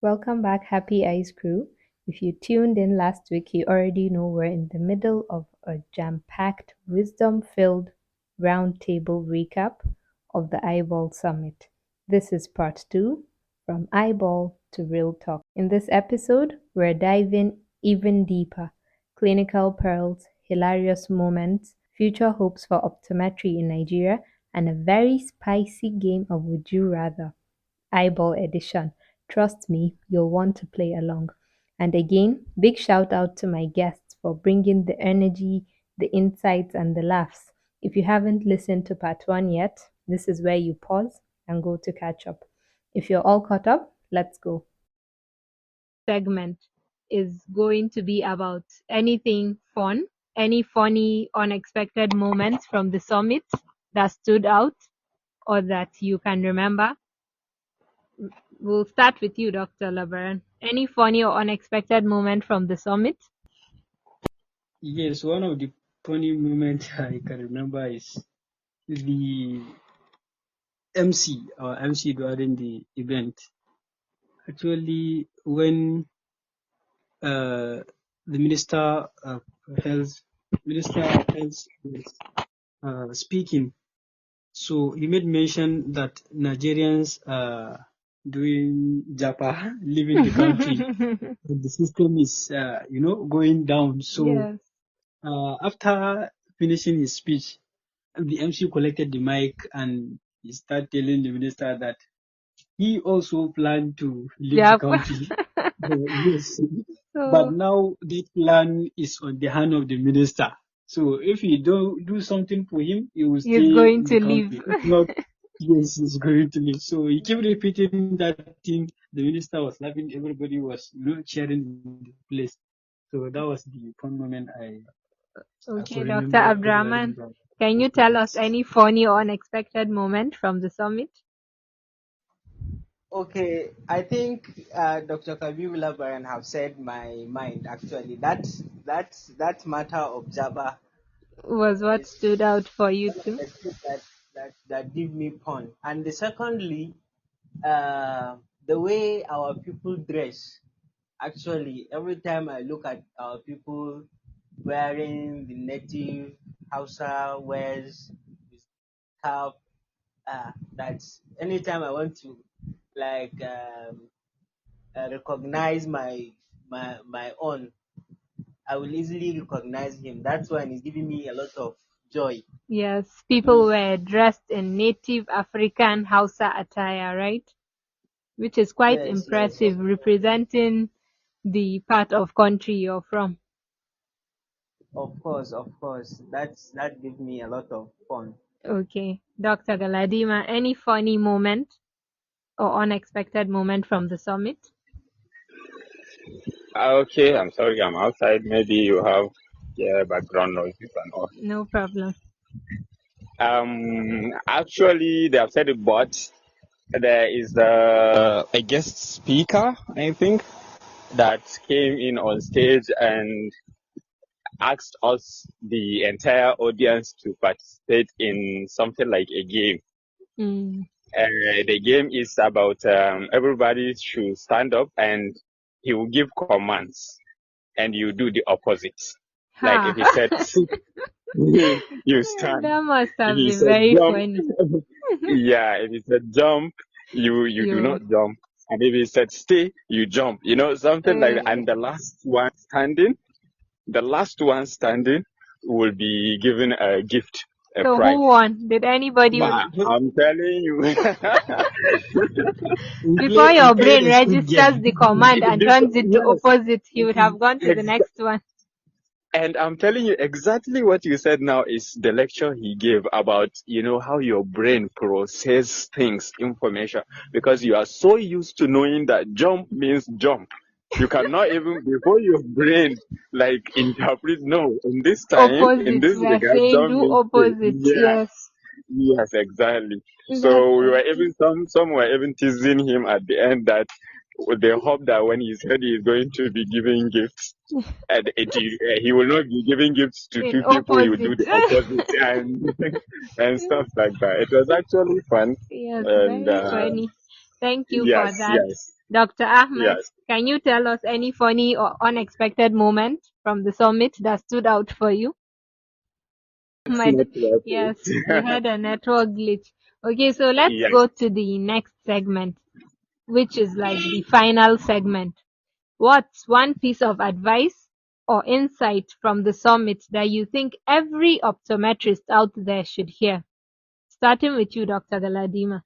Welcome back, Happy Eyes crew. If you tuned in last week, you already know we're in the middle of a jam packed, wisdom filled roundtable recap of the Eyeball Summit. This is part two, from eyeball to real talk. In this episode, we're diving even deeper: clinical pearls, hilarious moments, future hopes for optometry in Nigeria, and a very spicy game of Would You Rather. Eyeball edition. Trust me, you'll want to play along. And again, big shout out to my guests for bringing the energy, the insights, and the laughs. If you haven't listened to part one yet, this is where you pause and go to catch up. If you're all caught up, let's go. Segment is going to be about anything fun, any funny, unexpected moments from the summit that stood out or that you can remember. We'll start with you, Dr. Labaran. Any funny or unexpected moment from the summit? Yes, one of the funny moments I can remember is the MC during the event. Actually, when the Minister of Health, was speaking, so he made mention that Nigerians are doing Japa, leaving the country. The system is, going down. So Yes. after finishing his speech, the MC collected the mic and he started telling the minister that he also planned to leave the Yep. country. Yes, but So now that plan is on the hand of the minister. So if he don't do something for him, he will he's stay going in the to leave. country. If not, yes, he's going to leave. So he kept repeating that thing. The minister was laughing. Everybody was cheering the place. So that was the fun moment I Okay, could Dr. remember regarding Abdraman, that. can you tell us any funny or unexpected moment from the summit? Okay, I think Dr. Kabiru Labaran have said my mind actually. That matter of Jabba Was what stood is out for you one of too? the things that give me fun. And the secondly, the way our people dress. Actually, every time I look at our people wearing the native Hausa wears, the cap, that's anytime I want to like recognize my own, I will easily recognize him. That's why he's giving me a lot of joy. Yes, people Mm. were dressed in native African Hausa attire, right? Which is quite Yes, impressive, representing the part of country you're from. of course. That gives me a lot of fun. Okay. Dr. Galadima, any funny moment or unexpected moment from the summit? Okay, I'm sorry, I'm outside. Maybe you have background noises and all. No problem. Actually, they have said it, but there is a guest speaker, I think, that came in on stage and asked us, the entire audience, to participate in something like a game. Mm. The game is about everybody should stand up and he will give commands and you do the opposite. Like if he Ha! said sit, you stand. That must If have he been said very jump, funny. yeah. If he said jump, you do You, not jump. And if he said stay, you jump. You know, something like that. uh, And the last one standing will be given a gift, a so prize. who won? Did anybody? Ma, I'm telling you. Before We your played brain a squid registers game. the command and turns it to Yes, opposite, you would have gone to the ex- next one. and I'm telling you exactly what you said now is the lecture he gave about, how your brain process things, information, because you are so used to knowing that jump means jump. You cannot even, before your brain, like, interpret, no, in this time, in Opposite. this We are regard, saying jump do means stay. opposite. Yeah, Yes. yes, exactly. That's So we were okay. even, some were even teasing him at the end that they hope that when he said he's going to be giving gifts, and he will not be giving gifts to In two people. He will do opposite. the opposite and and stuff like that. It was actually fun, Yes, and very funny. Thank you for yes, that. yes. Dr. Ahmed, Yes. can you tell us any funny or unexpected moment from the summit that stood out for you? It's Ahmed, not worth yes, we it. had a network glitch. Okay, so let's Yes. go to the next segment, which is like the final segment. What's one piece of advice or insight from the summit that you think every optometrist out there should hear? Starting with you, Dr. Galadima,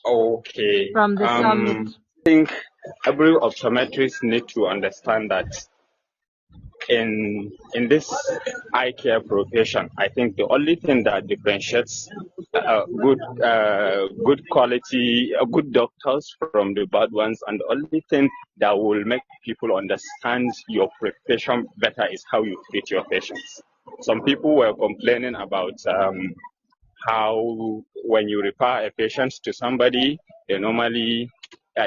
Okay. from the summit. I think every optometrist need to understand that in this eye care profession, I think the only thing that differentiates good quality, good doctors from the bad ones, and the only thing that will make people understand your profession better is how you treat your patients. Some people were complaining about how when you refer a patient to somebody, they normally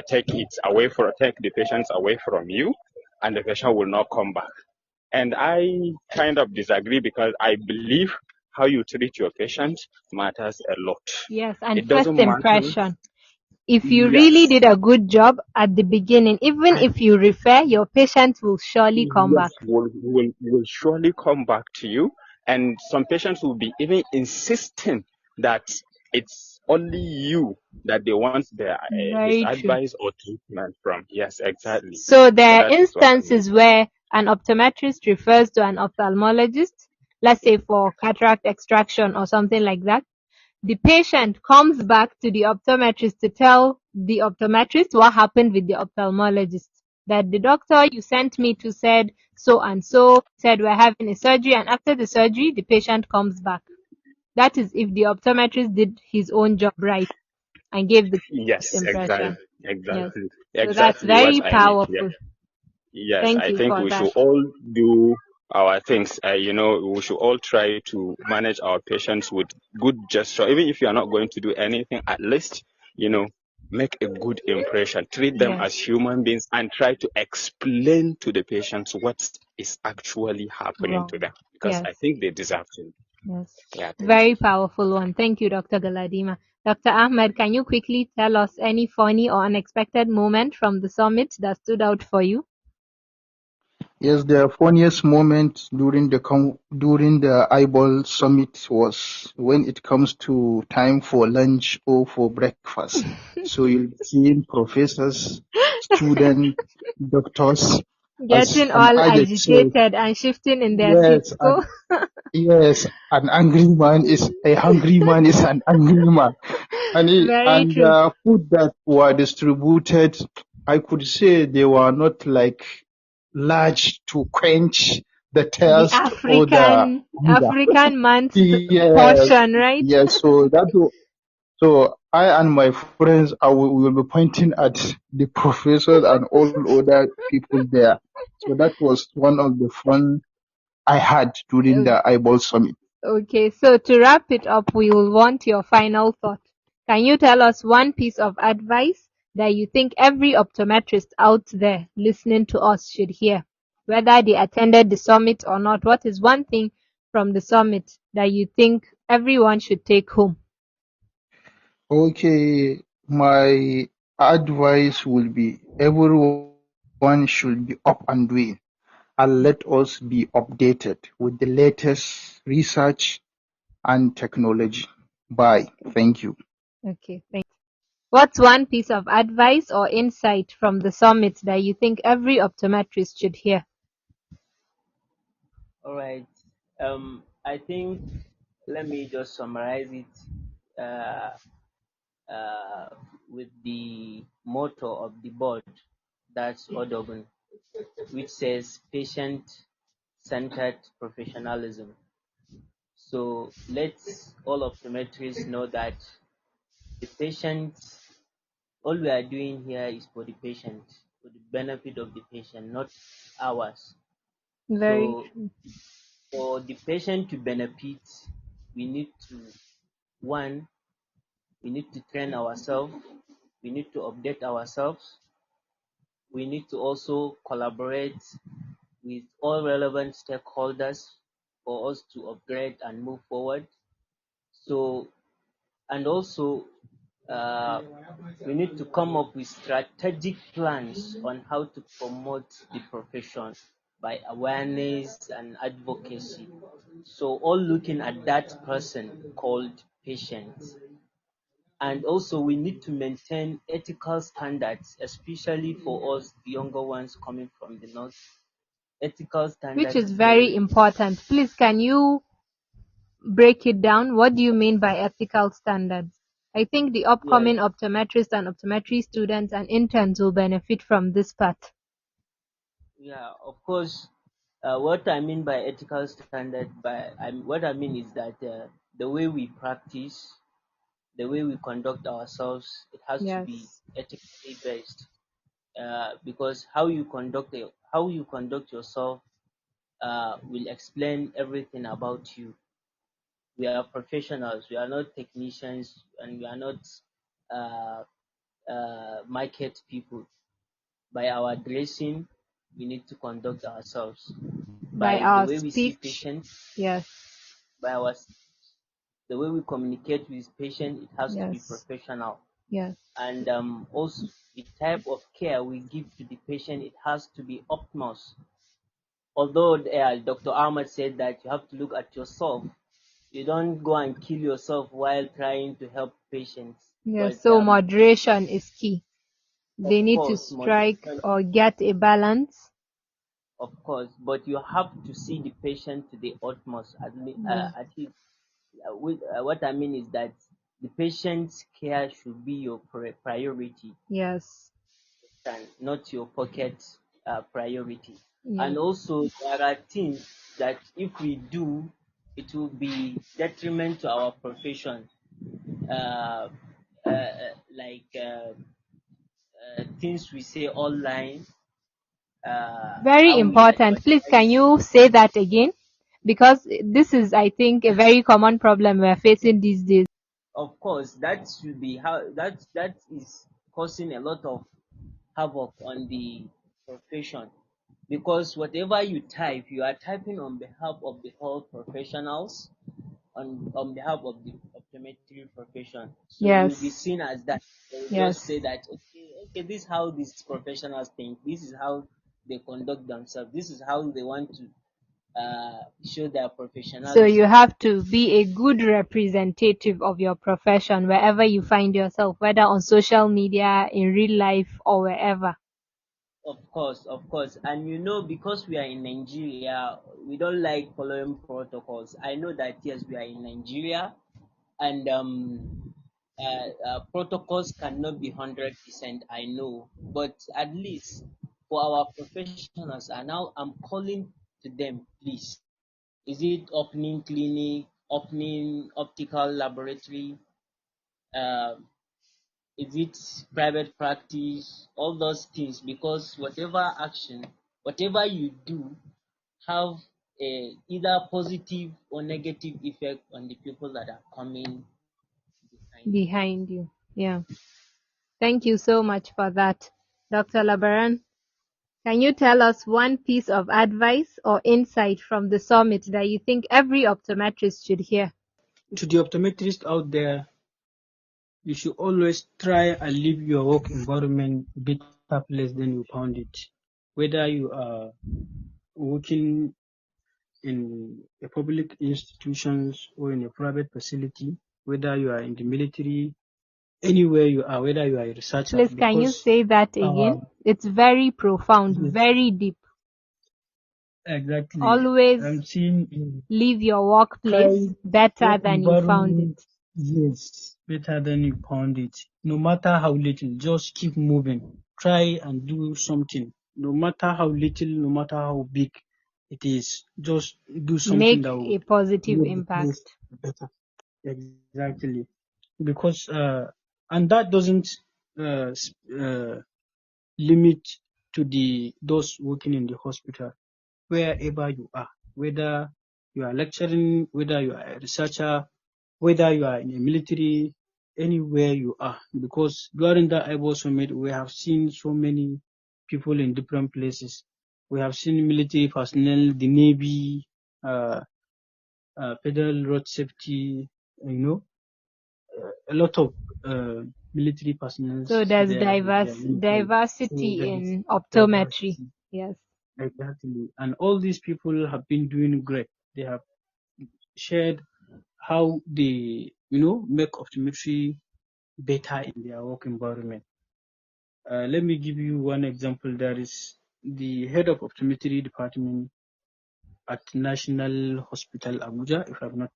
take the patients away from you, and the patient will not come back. And I kind of disagree because I believe how you treat your patient matters a lot. Yes, and It first doesn't matter. impression. If you really Yes. did a good job at the beginning, even And if you refer, your patient will surely come yes, back. will surely come back to you. And some patients will be even insisting that it's only you that they want his Very true. advice or treatment from. Yes, exactly. So So there are that is what I mean. instances where an optometrist refers to an ophthalmologist, let's say for cataract extraction or something like that. The patient comes back to the optometrist to tell the optometrist what happened with the ophthalmologist. That the doctor you sent me to said so and so, said we're having a surgery, and after the surgery, the patient comes back. That is if the optometrist did his own job right and gave the first Yes, impression. Yes. So that's exactly very what I mean. Yeah. powerful. Yes, Thank I you think for we that. should all do our things. We should all try to manage our patients with good gesture. Even if you are not going to do anything, at least, make a good impression. Treat them Yes. as human beings and try to explain to the patients what is actually happening to Wrong. them because I Yes. think they deserve to. Yes. Yeah, thank you. Very powerful one. Thank you, Dr. Galadima. Dr. Ahmed, can you quickly tell us any funny or unexpected moment from the summit that stood out for you? Yes, the funniest moment during the eyeball summit was when it comes to time for lunch or for breakfast. So you'll see professors, students, doctors as Getting an all addict. So agitated and shifting in their yes, seats. Go. an angry man is a hungry man is an angry man. Very And true. the food that were distributed, I could say they were not like large to quench the The thirst or the hunger. African man's Yes, portion, right? yes. So I and my friends, we will be pointing at the professors and all other people there. So that was one of the fun I had during the eyeball summit. Okay, so to wrap it up, we will want your final thought. Can you tell us one piece of advice that you think every optometrist out there listening to us should hear? Whether they attended the summit or not, what is one thing from the summit that you think everyone should take home? Okay, my advice will be everyone should be up and doing, and let us be updated with the latest research and technology. Bye. Thank you. Okay, thank you. What's one piece of advice or insight from the summit that you think every optometrist should hear? All right. I think let me just summarize it uh, uh, with the motto of the board, that's Odogun, which says patient-centered professionalism. So let's all optometrists know that the patient, all we are doing here is for the patient, for the benefit of the patient, not ours. Very So true. for the patient to benefit, we need to, one, we need to train ourselves, we need to update ourselves, we need to also collaborate with all relevant stakeholders for us to upgrade and move forward. So, and also uh, we need to come up with strategic plans on how to promote the profession by awareness and advocacy. So all looking at that person called patient. And also we need to maintain ethical standards, especially for us the younger ones coming from the north. Ethical Which standards is is very very important. important. Please, can you break it down? What do you mean by ethical standards? I think the Yes, upcoming optometrists and optometry students and interns will benefit from this part. yeah, of course. What I mean by ethical standard, what I mean is that the way we practice, the way we conduct ourselves, it has to be Yes, ethically based. Because how you conduct yourself will explain everything about you. We are professionals. We are not technicians, and we are not uh, market people. By our dressing, we need to conduct ourselves. by By the our way we see speech. patients, Yes, by the way we communicate with patient, it has to be yes, professional. yes, And also the type of care we give to the patient, it has to be utmost. Although Dr. Ahmad said that you have to look at yourself, you don't go and kill yourself while trying to help patients. yes. But So moderation is key. of They need to course, strike moderation, or get a balance. of course, but you have to see the patient to the utmost. Yes, At least, what I mean is that the patient's care should be your priority, yes, and not your pocket priority. yes. And also, there are things that if we do, it will be detriment to our profession. Uh, like things we say online, Very how we important. Please, can advertise. you say that again? Because this is, I think, a very common problem we're facing these days. Of course, that should be how that is causing a lot of havoc on the profession, because whatever you type, you are typing on behalf of the whole professionals, on behalf of the optometry profession. So you'll be Yes, seen as that. They will just yes. say that, okay, this is how these professionals think. This is how they conduct themselves. This is how they want to show their So you professionalism. have to be a good representative of your profession wherever you find yourself, whether on social media, in real life, or wherever. Of course, and because we are in Nigeria, we don't like following protocols. I know that yes, we are in Nigeria, and protocols cannot be 100%. I know, but at least for our professionals, and now I'm calling to them, please. Is it opening clinic, opening optical laboratory? Uh, is it private practice? All those things, because whatever action, whatever you do, have a either positive or negative effect on the people that are coming behind you. Behind you. Yeah. Thank you so much for that. Dr. Labaran, can you tell us one piece of advice or insight from the summit that you think every optometrist should hear? To the optometrist out there, you should always try and leave your work environment a better place than you found it. Whether you are working in a public institutions or in a private facility, whether you are in the military, anywhere you are, whether you are a researcher, Please, can you because say that again? It's very profound, yes, very deep. exactly. Always I'm seeing leave your try workplace better work than you found it. environment, yes, better than you found it. No matter how little, just keep moving. Try and do something. No matter how little, no matter how big it is, just do something Make that a will positive make the place impact. better. Exactly. Because and that doesn't uh, s- uh, limit to the those working in the hospital. Wherever you are, whether you are lecturing, whether you are a researcher, whether you are in the military, anywhere you are, because during the IBO summit we have seen so many people in different places. We have seen military personnel, the navy, uh, federal road safety, you know, a lot of military personnel So there's there with their uniform. So diversity there is in optometry. diversity. Yes. Exactly. And all these people have been doing great. They have shared how they, make optometry better in their work environment. Let me give you one example. There is the head of optometry department at National Hospital Abuja, if I'm not.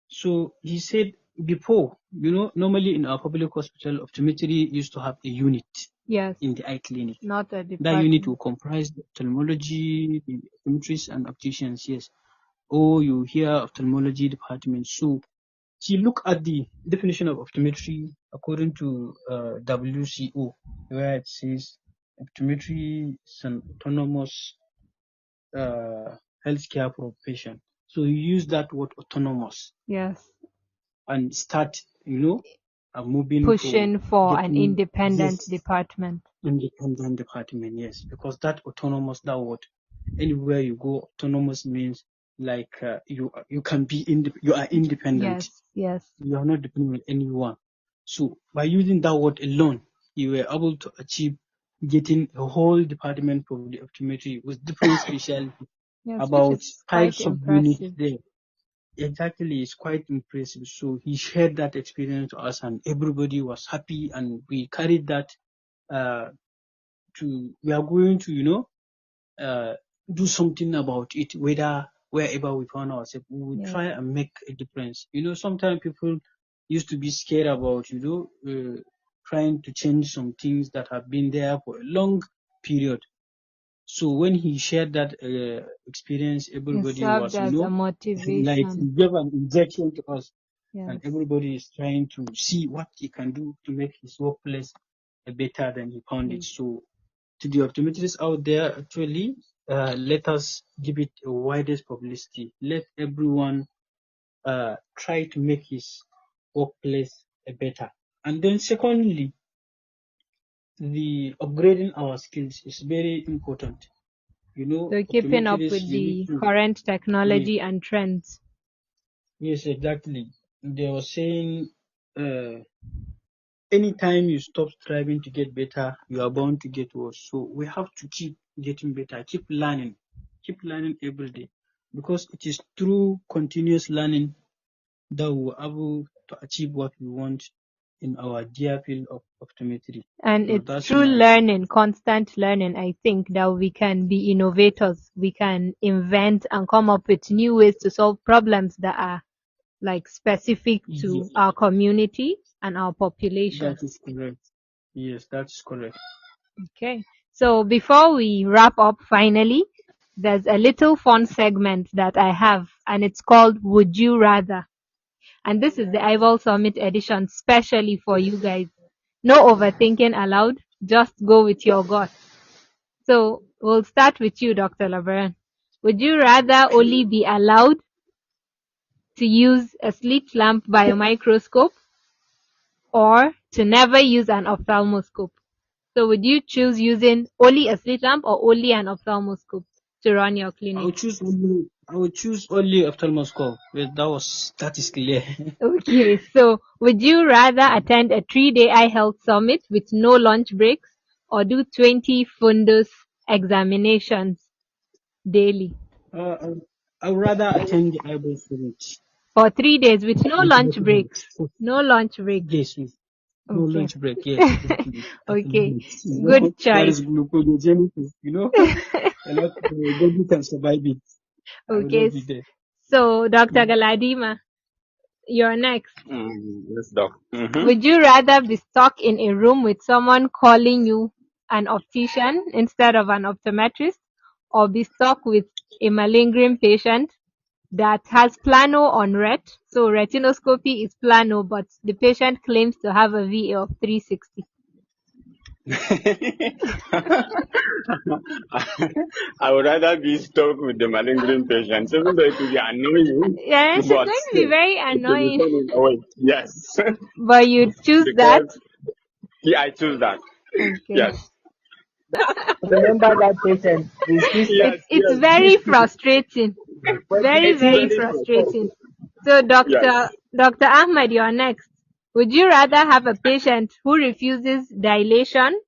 So he said before, normally in our public hospital, optometry used to have a unit Yes. in the eye clinic. Not a That department. unit will comprise the ophthalmology, the optometrists and opticians, yes. Or you hear ophthalmology department. So he look at the definition of optometry according to WCO, where it says optometry is an autonomous healthcare profession. So he used that word autonomous Yes. and start, moving Pushing for an getting, independent yes, department. independent department, yes, because that autonomous, that word, anywhere you go, autonomous means like you can be you are independent. Yes. Yes. You are not depending on anyone. So by using that word alone, you were able to achieve getting a whole department of the optometry with different specialties, Yes, which about is 5 quite subunits impressive. there. Exactly, it's quite impressive. So he shared that experience to us, and everybody was happy, and we carried that we are going to, do something about it, wherever we found ourselves, we will Yes. try and make a difference. Sometimes people used to be scared about, trying to change some things that have been there for a long period. So when he shared that experience, It everybody served was, as a like, motivation. he gave an injection to us, Yes. and everybody is trying to see what he can do to make his workplace better than he found it. So to the optometrists out there, actually, let us give it a widest publicity. Let everyone try to make his workplace better. And then secondly, the upgrading our skills is very important. So keeping up Optometrists, with you need the to, current yes, technology and trends. yes, exactly. They were saying, anytime you stop striving to get better, you are bound to get worse. So we have to keep getting better, keep learning every day, because it is through continuous learning that we are able to achieve what we want in our dear field of optometry. And So it's that's through my learning, constant learning, I think, that we can be innovators. We can invent and come up with new ways to solve problems that are like specific to yes, our community and our population. that is correct. Yes, that's correct. Okay. So before we wrap up finally, there's a little fun segment that I have, and it's called Would You Rather? And this is the Eyeball Summit edition specially for you guys. No overthinking allowed. Just go with your gut. So we'll start with you, Dr. Labaran. Would you rather only be allowed to use a slit lamp by a microscope or to never use an ophthalmoscope? So would you choose using only a slit lamp or only an ophthalmoscope to run your clinic? I would choose only ophthalmoscope. Well, that is clear. Okay, so would you rather attend a 3-day eye health summit with no lunch breaks or do 20 fundus examinations daily I would rather attend the eyeball summit for 3 days with no with lunch documents. breaks? No lunch breaks. Yes, with no Okay. lunch break. Yes, exactly. I can Okay, do it. good That choice. is gluconeogenesis. A lot of the body can survive it. I will Okay, not be there. so Dr. Galadima, you're next. Yes, doc. Would you rather be stuck in a room with someone calling you an optician instead of an optometrist, or be stuck with a malingering patient that has plano on ret? So retinoscopy is plano, but the patient claims to have a VA of 360. I would rather be stuck with the malingering patients, even though it will be annoying, Yes, it's but going to be still, very it will be annoying, fun in a way. Yes, but you choose that. because yeah, I choose that. Okay. Yes, Remember that patient. His sister. yes, It's yes. very frustrating. But Very, you It's very see, very frustrating. frustrating. So, Yes. Dr. Ahmed, you're next. Would you rather have a patient who refuses dilation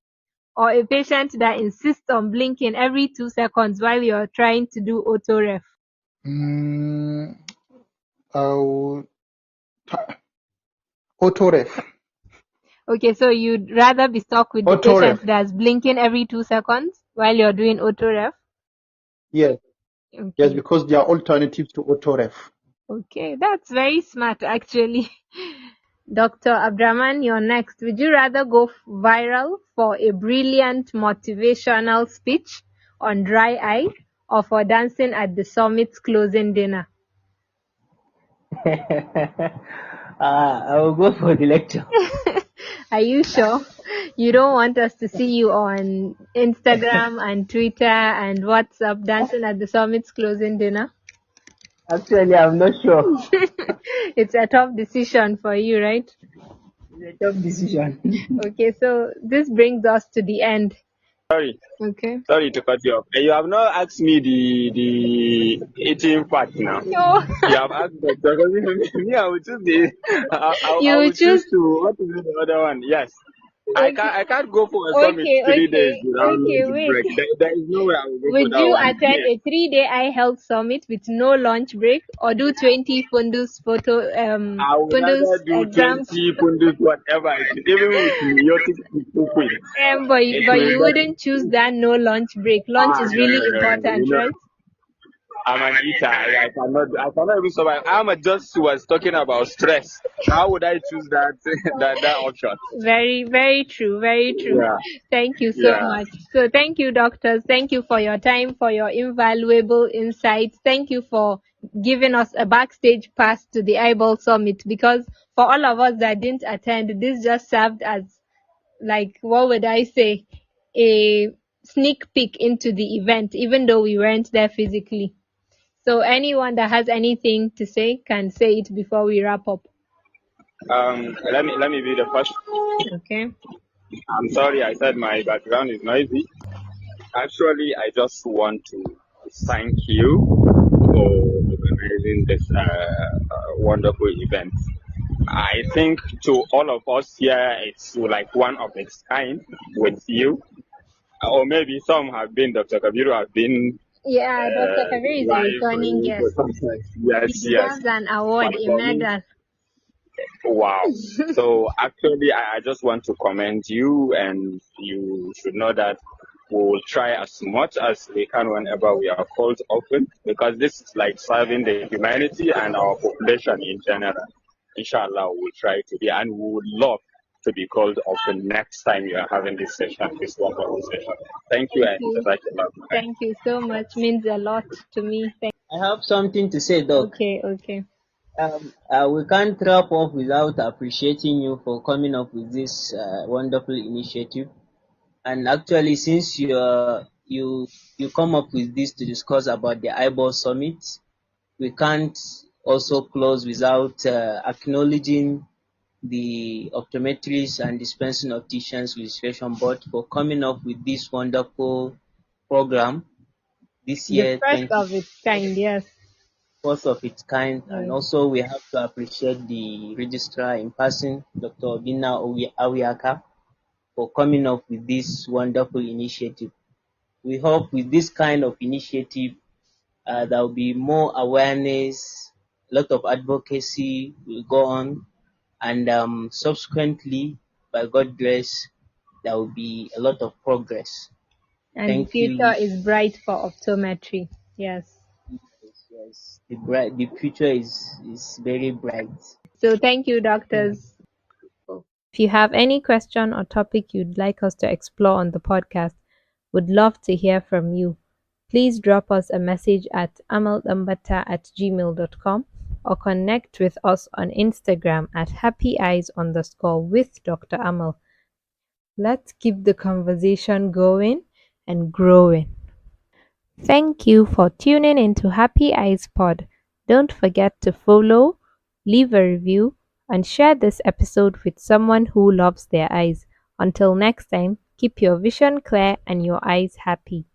or a patient that insists on blinking every 2 seconds while you're trying to do auto-ref? Mm, I'll auto-ref. Okay, so you'd rather be stuck with the Auto-ref. patient that's blinking every 2 seconds while you're doing auto-ref? Yes, yes, Okay. because there are alternatives to auto-ref. Okay, that's very smart actually. Dr. Abdraman, you're next. Would you rather go viral for a brilliant motivational speech on dry eye or for dancing at the summit's closing dinner? I will go for the lecture. Are you sure? You don't want us to see you on Instagram and Twitter and WhatsApp dancing at the summit's closing dinner? Actually, I'm not sure. It's a tough decision for you, right? It's a tough decision. Okay, so this brings us to the end. Sorry. Okay. Sorry to cut you off. You have not asked me the eating part now. No, You have asked the because me, I will choose the I you will choose choose. to what is it, the other one? Yes. Okay, I can't go for a summit okay, 3 days okay, without okay. lunch Wait. break. There is no way I will go for Would that you one. attend a 3-day eye health summit with no lunch break, or do 20 I would fundus rather do exams? 20 pundus, whatever it is, even with meiotic quick. It But will you better. wouldn't choose that no lunch break. Lunch is No, really no, no, no. important, right? I'm an eater. I cannot even survive. I'm just was talking about stress. How would I choose that that option? Very, very true. Very true. Yeah, Thank you so yeah. much. So, thank you, doctors. Thank you for your time, for your invaluable insights. Thank you for giving us a backstage pass to the Eyeball Summit, because for all of us that didn't attend, this just served as, like, what would I say, a sneak peek into the event, even though we weren't there physically. So, anyone that has anything to say can say it before we wrap up. Let me be the first. Okay. I'm sorry, I said my background is noisy. Actually, I just want to thank you for organizing this wonderful event. I think to all of us here, it's like one of its kind with you. Or maybe some have been, Dr. Kabiru have been Yeah, Dr. Kabir is a live for returning you. guest. Yes, He yes. deserves an But award, a for me, medal. wow. So actually, I just want to commend you, and you should know that we will try as much as we can whenever we are called open, because this is like serving the humanity and our population in general. Inshallah, we will try to be, and we would love to be called open next time you are having this session, this wonderful session. Thank you, Thank and you. Jazakallah. Thank you so much. Means a lot to me. I have something to say, Doc. Okay, okay. We can't wrap up without appreciating you for coming up with this wonderful initiative. And actually, since you come up with this to discuss about the eyeball summit, we can't also close without acknowledging the optometrists and dispensing opticians registration board for coming up with this wonderful program this The year, first of its kind, yes. first of its kind. And Yes. also we have to appreciate the registrar in person, Dr. Obina Awiaka, for coming up with this wonderful initiative. We hope with this kind of initiative, there will be more awareness, a lot of advocacy will go on, and subsequently, by God's grace, there will be a lot of progress. And the Thank future you. is bright for optometry. Yes. Yes, yes. The future is very bright. So thank you, doctors. If you have any question or topic you'd like us to explore on the podcast, would love to hear from you. Please drop us a message at amaldambata@gmail.com or connect with us on Instagram at happyeyes_with Dr. Amal. Let's keep the conversation going and growing. Thank you for tuning into Happy Eyes Pod. Don't forget to follow, leave a review, and share this episode with someone who loves their eyes. Until next time, keep your vision clear and your eyes happy.